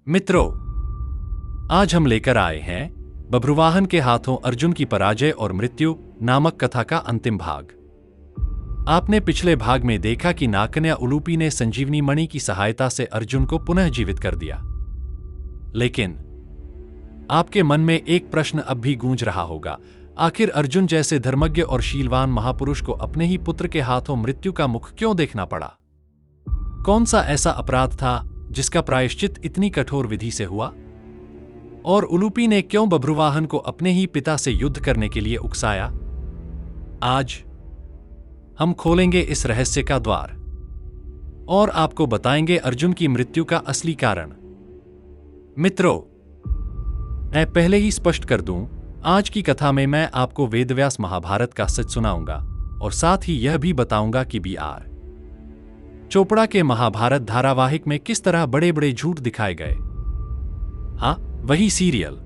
मित्रों, आज हम लेकर आए हैं बभ्रुवाहन के हाथों अर्जुन की पराजय और मृत्यु नामक कथा का अंतिम भाग। आपने पिछले भाग में देखा कि नाकन्या उलूपी ने संजीवनी मणि की सहायता से अर्जुन को पुनः जीवित कर दिया। लेकिन आपके मन में एक प्रश्न अब भी गूंज रहा होगा, आखिर अर्जुन जैसे धर्मज्ञ और शीलवान महापुरुष को अपने ही पुत्र के हाथों मृत्यु का मुख क्यों देखना पड़ा? कौन सा ऐसा अपराध था जिसका प्रायश्चित इतनी कठोर विधि से हुआ? और उलूपी ने क्यों बभ्रुवाहन को अपने ही पिता से युद्ध करने के लिए उकसाया? आज हम खोलेंगे इस रहस्य का द्वार और आपको बताएंगे अर्जुन की मृत्यु का असली कारण। मित्रों, मैं पहले ही स्पष्ट कर दूं, आज की कथा में मैं आपको वेदव्यास महाभारत का सच सुनाऊंगा और साथ ही यह भी बताऊंगा कि B.R. चोपड़ा के महाभारत धारावाहिक में किस तरह बड़े बड़े झूठ दिखाए गए। हाँ, वही सीरियल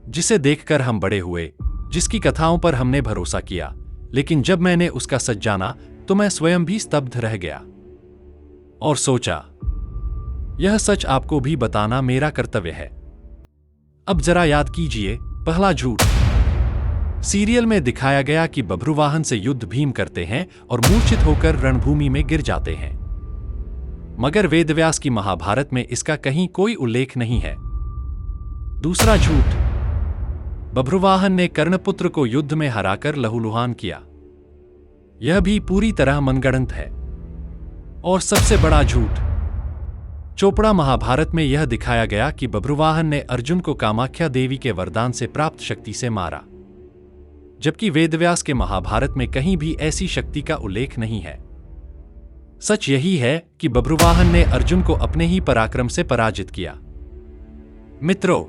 जिसे देखकर हम बड़े हुए, जिसकी कथाओं पर हमने भरोसा किया, लेकिन जब मैंने उसका सच जाना तो मैं स्वयं भी स्तब्ध रह गया और सोचा, यह सच आपको भी बताना मेरा कर्तव्य है। अब जरा याद कीजिए, पहला झूठ। सीरियल में दिखाया गया कि बभ्रुवाहन से युद्ध भीम करते हैं और मूर्छित होकर रणभूमि में गिर जाते हैं, मगर वेदव्यास की महाभारत में इसका कहीं कोई उल्लेख नहीं है। दूसरा झूठ, बभ्रुवाहन ने कर्णपुत्र को युद्ध में हराकर लहूलुहान किया। यह भी पूरी तरह मनगढ़ंत है। और सबसे बड़ा झूठ, चोपड़ा महाभारत में यह दिखाया गया कि बभ्रुवाहन ने अर्जुन को कामाख्या देवी के वरदान से प्राप्त शक्ति से मारा, जबकि वेदव्यास के महाभारत में कहीं भी ऐसी शक्ति का उल्लेख नहीं है। सच यही है कि बभ्रुवाहन ने अर्जुन को अपने ही पराक्रम से पराजित किया। मित्रों,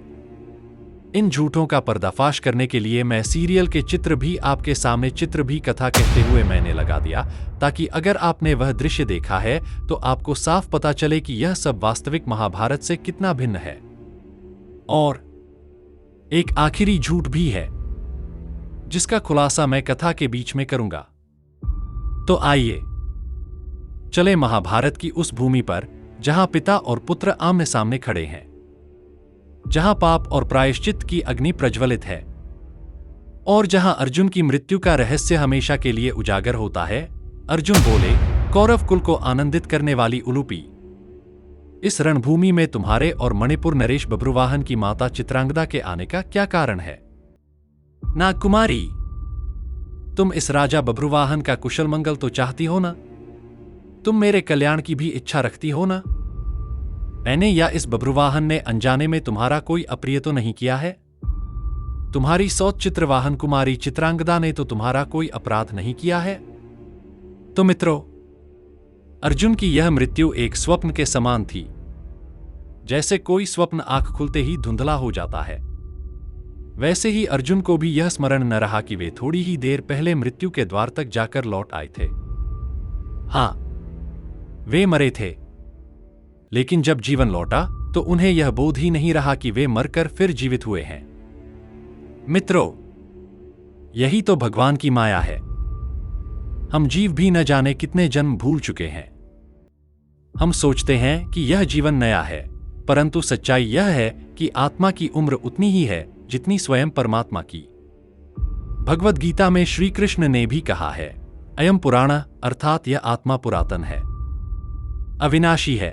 इन झूठों का पर्दाफाश करने के लिए मैं सीरियल के चित्र भी आपके सामने चित्र भी कथा कहते हुए मैंने लगा दिया, ताकि अगर आपने वह दृश्य देखा है तो आपको साफ पता चले कि यह सब वास्तविक महाभारत से कितना भिन्न है। और एक आखिरी झूठ भी है जिसका खुलासा मैं कथा के बीच में करूंगा। तो आइए चले महाभारत की उस भूमि पर जहां पिता और पुत्र आमने सामने खड़े हैं, जहां पाप और प्रायश्चित की अग्नि प्रज्वलित है और जहां अर्जुन की मृत्यु का रहस्य हमेशा के लिए उजागर होता है। अर्जुन बोले, कौरव कुल को आनंदित करने वाली उलूपी, इस रणभूमि में तुम्हारे और मणिपुर नरेश बभ्रुवाहन की माता चित्रांगदा के आने का क्या कारण है? नागकुमारी, तुम इस राजा बभ्रुवाहन का कुशल मंगल तो चाहती हो ना? तुम मेरे कल्याण की भी इच्छा रखती हो ना? मैंने या इस बभ्रुवाहन ने अनजाने में तुम्हारा कोई अप्रिय तो नहीं किया है? तुम्हारी सौत चित्रवाहन कुमारी चित्रांगदा ने तो तुम्हारा कोई अपराध नहीं किया है? तो मित्रों, अर्जुन की यह मृत्यु एक स्वप्न के समान थी। जैसे कोई स्वप्न आंख खुलते ही धुंधला हो जाता है, वैसे ही अर्जुन को भी यह स्मरण न रहा कि वे थोड़ी ही देर पहले मृत्यु के द्वार तक जाकर लौट आए थे। हां, वे मरे थे, लेकिन जब जीवन लौटा तो उन्हें यह बोध ही नहीं रहा कि वे मरकर फिर जीवित हुए हैं। मित्रों, यही तो भगवान की माया है। हम जीव भी न जाने कितने जन्म भूल चुके हैं। हम सोचते हैं कि यह जीवन नया है, परंतु सच्चाई यह है कि आत्मा की उम्र उतनी ही है जितनी स्वयं परमात्मा की। भगवद गीता में श्री कृष्ण ने भी कहा है, अयम पुराण, अर्थात यह आत्मा पुरातन है, अविनाशी है,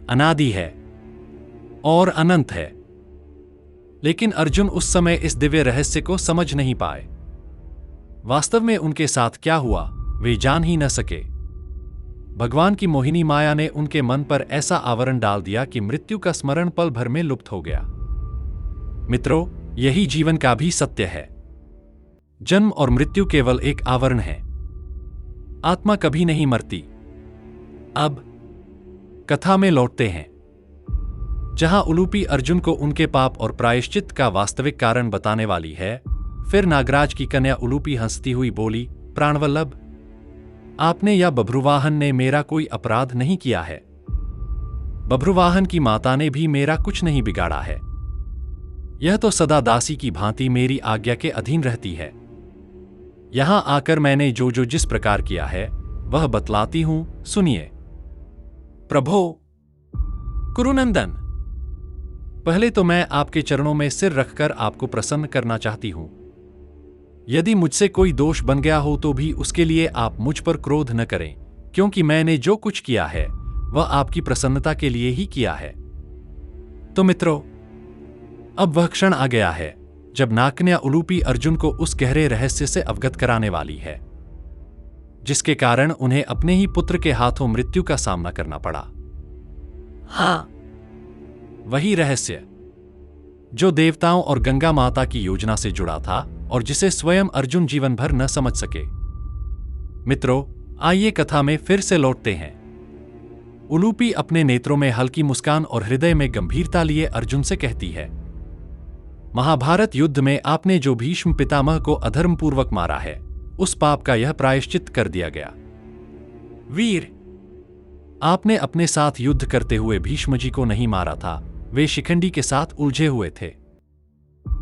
अनादि है और अनंत है। लेकिन अर्जुन उस समय इस दिव्य रहस्य को समझ नहीं पाए। वास्तव में उनके साथ क्या हुआ वे जान ही न सके। भगवान की मोहिनी माया ने उनके मन पर ऐसा आवरण डाल दिया कि मृत्यु का स्मरण पल भर में लुप्त हो गया। मित्रों, यही जीवन का भी सत्य है। जन्म और मृत्यु केवल एक आवरण है, आत्मा कभी नहीं मरती। अब कथा में लौटते हैं, जहां उलूपी अर्जुन को उनके पाप और प्रायश्चित का वास्तविक कारण बताने वाली है। फिर नागराज की कन्या उलूपी हंसती हुई बोली, प्राणवल्लभ, आपने या बभ्रुवाहन ने मेरा कोई अपराध नहीं किया है। बभ्रुवाहन की माता ने भी मेरा कुछ नहीं बिगाड़ा है। यह तो सदा दासी की भांति मेरी आज्ञा के अधीन रहती है। यहां आकर मैंने जो जो जिस प्रकार किया है वह बतलाती हूं, सुनिए। प्रभो, कुरुनंदन, पहले तो मैं आपके चरणों में सिर रखकर आपको प्रसन्न करना चाहती हूं। यदि मुझसे कोई दोष बन गया हो तो भी उसके लिए आप मुझ पर क्रोध न करें, क्योंकि मैंने जो कुछ किया है वह आपकी प्रसन्नता के लिए ही किया है। तो मित्रों, अब वह क्षण आ गया है जब नाकन्या उलूपी अर्जुन को उस गहरे रहस्य से अवगत कराने वाली है, जिसके कारण उन्हें अपने ही पुत्र के हाथों मृत्यु का सामना करना पड़ा। हाँ, वही रहस्य जो देवताओं और गंगा माता की योजना से जुड़ा था और जिसे स्वयं अर्जुन जीवन भर न समझ सके। मित्रों, आइए कथा में फिर से लौटते हैं। उलूपी अपने नेत्रों में हल्की मुस्कान और हृदय में गंभीरता लिए अर्जुन से कहती है, महाभारत युद्ध में आपने जो भीष्म पितामह को अधर्मपूर्वक मारा है, उस पाप का यह प्रायश्चित कर दिया गया। वीर, आपने अपने साथ युद्ध करते हुए भीष्म जी को नहीं मारा था, वे शिखंडी के साथ उलझे हुए थे।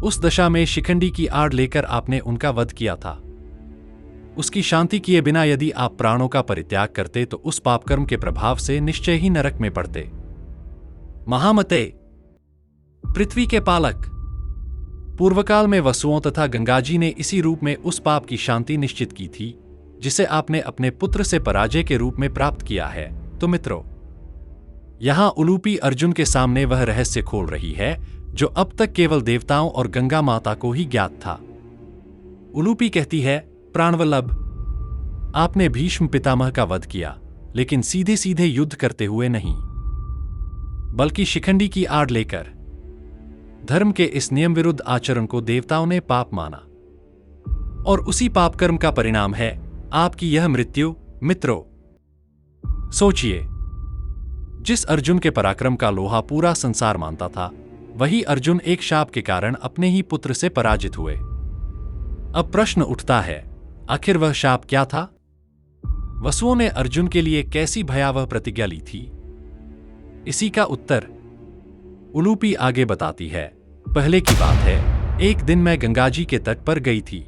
उस दशा में शिखंडी की आड़ लेकर आपने उनका वध किया था। उसकी शांति किए बिना यदि आप प्राणों का परित्याग करते तो उस पापकर्म के प्रभाव से निश्चय ही नरक में पड़ते। महामते, पृथ्वी के पालक, पूर्वकाल में वसुओं तथा गंगाजी ने इसी रूप में उस पाप की शांति निश्चित की थी जिसे आपने अपने पुत्र से पराजय के रूप में प्राप्त किया है। तो मित्रों, यहां उलूपी अर्जुन के सामने वह रहस्य खोल रही है जो अब तक केवल देवताओं और गंगा माता को ही ज्ञात था। उलूपी कहती है, प्राणवल्लभ, आपने भीष्म पितामह का वध किया, लेकिन सीधे सीधे युद्ध करते हुए नहीं, बल्कि शिखंडी की आड़ लेकर। धर्म के इस नियम विरुद्ध आचरण को देवताओं ने पाप माना और उसी पाप कर्म का परिणाम है आपकी यह मृत्यु। मित्रों, सोचिए, जिस अर्जुन के पराक्रम का लोहा पूरा संसार मानता था, वही अर्जुन एक शाप के कारण अपने ही पुत्र से पराजित हुए। अब प्रश्न उठता है, आखिर वह शाप क्या था? वसुओं ने अर्जुन के लिए कैसी भयावह प्रतिज्ञा ली थी? इसी का उत्तर उलूपी आगे बताती है। पहले की बात है, एक दिन मैं गंगाजी के तट पर गई थी।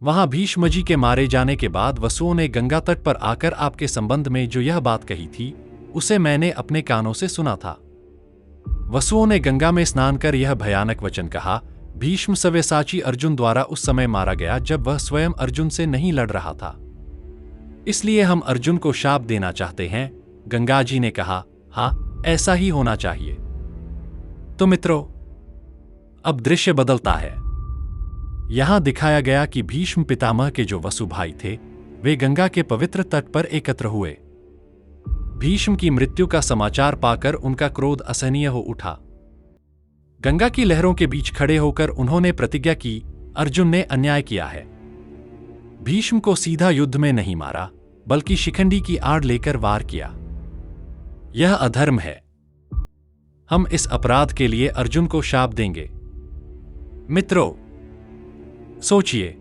वहां भीष्मजी के मारे जाने के बाद वसुओं ने गंगा तट पर आकर आपके संबंध में जो यह बात कही थी, उसे मैंने अपने कानों से सुना था। वसुओं ने गंगा में स्नान कर यह भयानक वचन कहा, भीष्म सव्यसाची अर्जुन द्वारा उस समय मारा गया जब वह स्वयं अर्जुन से नहीं लड़ रहा था। इसलिए हम अर्जुन को शाप देना चाहते हैं। गंगाजी ने कहा, हाँ, ऐसा ही होना चाहिए। तो मित्रों, अब दृश्य बदलता है। यहां दिखाया गया कि भीष्म पितामह के जो वसु भाई थे, वे गंगा के पवित्र तट पर एकत्र हुए। भीष्म की मृत्यु का समाचार पाकर उनका क्रोध असहनीय हो उठा। गंगा की लहरों के बीच खड़े होकर उन्होंने प्रतिज्ञा की, अर्जुन ने अन्याय किया है। भीष्म को सीधा युद्ध में नहीं मारा, बल्कि शिखंडी की आड़ लेकर वार किया। यह अधर्म है। हम इस अपराध के लिए अर्जुन को शाप देंगे। मित्रों, सोचिए,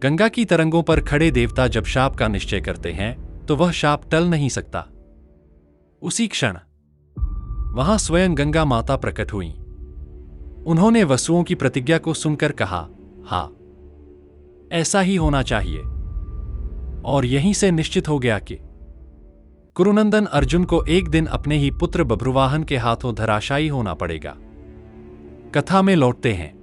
गंगा की तरंगों पर खड़े देवता जब शाप का निश्चय करते हैं तो वह शाप टल नहीं सकता। उसी क्षण वहां स्वयं गंगा माता प्रकट हुईं। उन्होंने वसुओं की प्रतिज्ञा को सुनकर कहा, हाँ, ऐसा ही होना चाहिए। और यहीं से निश्चित हो गया कि कुरुनंदन अर्जुन को एक दिन अपने ही पुत्र बभ्रुवाहन के हाथों धराशायी होना पड़ेगा। कथा में लौटते हैं।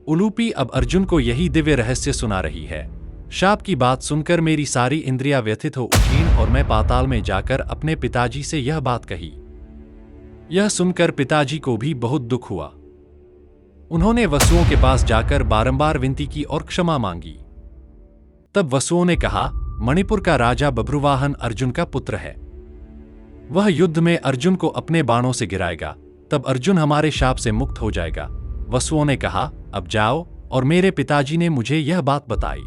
उलूपी अब अर्जुन को यही दिव्य रहस्य सुना रही है। शाप की बात सुनकर मेरी सारी इंद्रियां व्यथित हो उठीं और मैं पाताल में जाकर अपने पिताजी से यह बात कही। यह सुनकर पिताजी को भी बहुत दुख हुआ। उन्होंने वसुओं के पास जाकर बारंबार विनती की और क्षमा मांगी। तब वसुओं ने कहा, मणिपुर का राजा बभ्रुवाहन अर्जुन का पुत्र है। वह युद्ध में अर्जुन को अपने बाणों से गिराएगा, तब अर्जुन हमारे शाप से मुक्त हो जाएगा। वसुओं ने कहा, अब जाओ, और मेरे पिताजी ने मुझे यह बात बताई।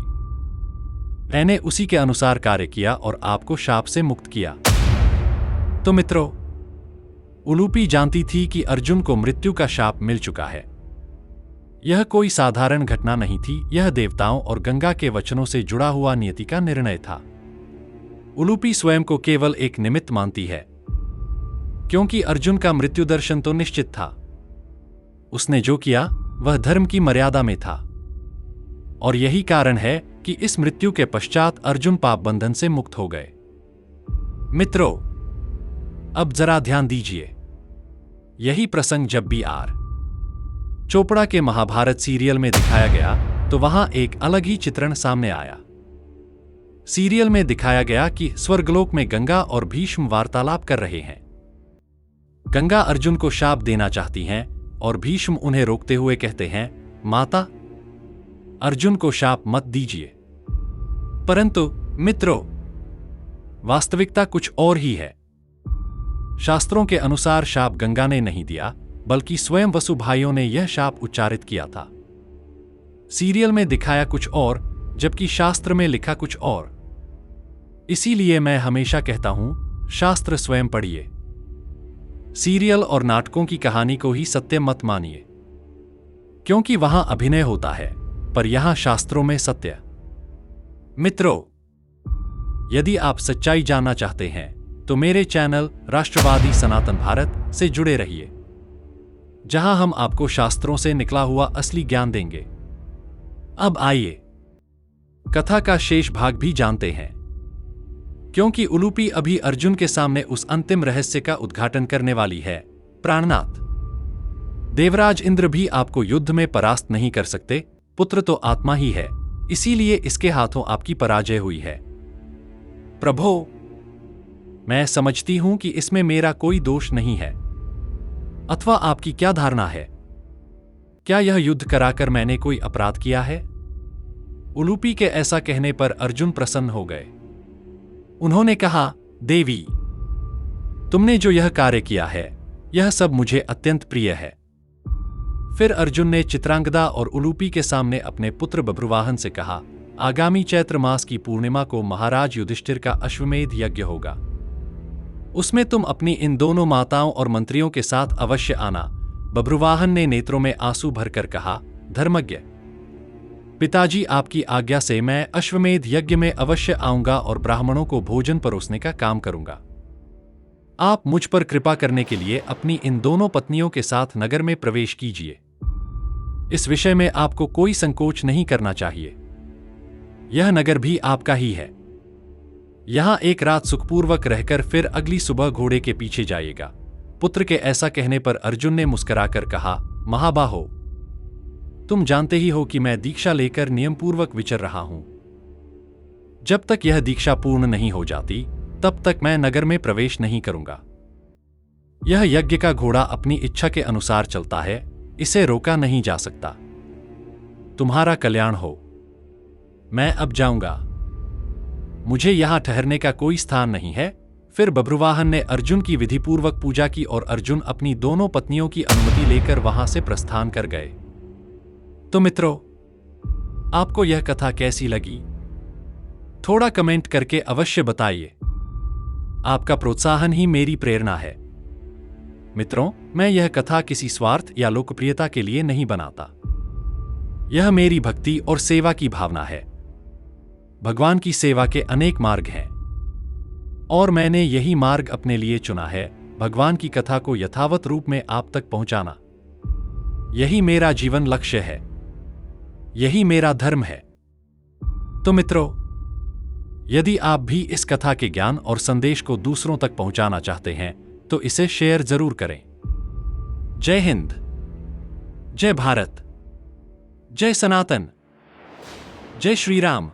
मैंने उसी के अनुसार कार्य किया और आपको शाप से मुक्त किया। तो मित्रों, उलूपी जानती थी कि अर्जुन को मृत्यु का शाप मिल चुका है। यह कोई साधारण घटना नहीं थी, यह देवताओं और गंगा के वचनों से जुड़ा हुआ नियति का निर्णय था। उलूपी स्वयं को केवल एक निमित्त मानती है, क्योंकि अर्जुन का मृत्यु दर्शन तो निश्चित था। उसने जो किया वह धर्म की मर्यादा में था, और यही कारण है कि इस मृत्यु के पश्चात अर्जुन पाप बंधन से मुक्त हो गए। मित्रों, अब जरा ध्यान दीजिए। यही प्रसंग जब भी आर चोपड़ा के महाभारत सीरियल में दिखाया गया तो वहां एक अलग ही चित्रण सामने आया। सीरियल में दिखाया गया कि स्वर्गलोक में गंगा और भीष्म वार्तालाप कर रहे हैं। गंगा अर्जुन को शाप देना चाहती हैं और भीष्म उन्हें रोकते हुए कहते हैं, माता, अर्जुन को शाप मत दीजिए। परंतु मित्रों, वास्तविकता कुछ और ही है। शास्त्रों के अनुसार शाप गंगा ने नहीं दिया, बल्कि स्वयं वसु भाइयों ने यह शाप उच्चारित किया था। सीरियल में दिखाया कुछ और, जबकि शास्त्र में लिखा कुछ और। इसीलिए मैं हमेशा कहता हूं, शास्त्र स्वयं पढ़िए। सीरियल और नाटकों की कहानी को ही सत्य मत मानिए, क्योंकि वहां अभिनय होता है, पर यहां शास्त्रों में सत्य। मित्रों, यदि आप सच्चाई जानना चाहते हैं तो मेरे चैनल राष्ट्रवादी सनातन भारत से जुड़े रहिए, जहां हम आपको शास्त्रों से निकला हुआ असली ज्ञान देंगे। अब आइए कथा का शेष भाग भी जानते हैं, क्योंकि उलूपी अभी अर्जुन के सामने उस अंतिम रहस्य का उद्घाटन करने वाली है। प्राणनाथ, देवराज इंद्र भी आपको युद्ध में परास्त नहीं कर सकते। पुत्र तो आत्मा ही है, इसीलिए इसके हाथों आपकी पराजय हुई है। प्रभो, मैं समझती हूं कि इसमें मेरा कोई दोष नहीं है। अथवा आपकी क्या धारणा है? क्या यह युद्ध कराकर मैंने कोई अपराध किया है? उलूपी के ऐसा कहने पर अर्जुन प्रसन्न हो गए। उन्होंने कहा, देवी, तुमने जो यह कार्य किया है, यह सब मुझे अत्यंत प्रिय है। फिर अर्जुन ने चित्रांगदा और उलूपी के सामने अपने पुत्र बभ्रुवाहन से कहा, आगामी चैत्र मास की पूर्णिमा को महाराज युधिष्ठिर का अश्वमेध यज्ञ होगा। उसमें तुम अपनी इन दोनों माताओं और मंत्रियों के साथ अवश्य आना। बभ्रुवाहन ने नेत्रों में आंसू भरकर कहा, धर्मज्ञ पिताजी, आपकी आज्ञा से मैं अश्वमेध यज्ञ में अवश्य आऊंगा और ब्राह्मणों को भोजन परोसने का काम करूंगा। आप मुझ पर कृपा करने के लिए अपनी इन दोनों पत्नियों के साथ नगर में प्रवेश कीजिए। इस विषय में आपको कोई संकोच नहीं करना चाहिए। यह नगर भी आपका ही है। यहां एक रात सुखपूर्वक रहकर फिर अगली सुबह घोड़े के पीछे जाइएगा। पुत्र के ऐसा कहने पर अर्जुन ने मुस्कुराकर कहा, महाबाहो, तुम जानते ही हो कि मैं दीक्षा लेकर नियमपूर्वक विचर रहा हूं। जब तक यह दीक्षा पूर्ण नहीं हो जाती, तब तक मैं नगर में प्रवेश नहीं करूंगा। यह यज्ञ का घोड़ा अपनी इच्छा के अनुसार चलता है, इसे रोका नहीं जा सकता। तुम्हारा कल्याण हो। मैं अब जाऊंगा, मुझे यहां ठहरने का कोई स्थान नहीं है। फिर बभ्रुवाहन ने अर्जुन की विधिपूर्वक पूजा की और अर्जुन अपनी दोनों पत्नियों की अनुमति लेकर वहां से प्रस्थान कर गए। तो मित्रों, आपको यह कथा कैसी लगी? थोड़ा कमेंट करके अवश्य बताइए। आपका प्रोत्साहन ही मेरी प्रेरणा है। मित्रों, मैं यह कथा किसी स्वार्थ या लोकप्रियता के लिए नहीं बनाता। यह मेरी भक्ति और सेवा की भावना है। भगवान की सेवा के अनेक मार्ग हैं और मैंने यही मार्ग अपने लिए चुना है, भगवान की कथा को यथावत रूप में आप तक पहुंचाना। यही मेरा जीवन लक्ष्य है, यही मेरा धर्म है। तो मित्रों, यदि आप भी इस कथा के ज्ञान और संदेश को दूसरों तक पहुंचाना चाहते हैं तो इसे शेयर जरूर करें। जय हिंद, जय भारत, जय सनातन, जय श्री राम।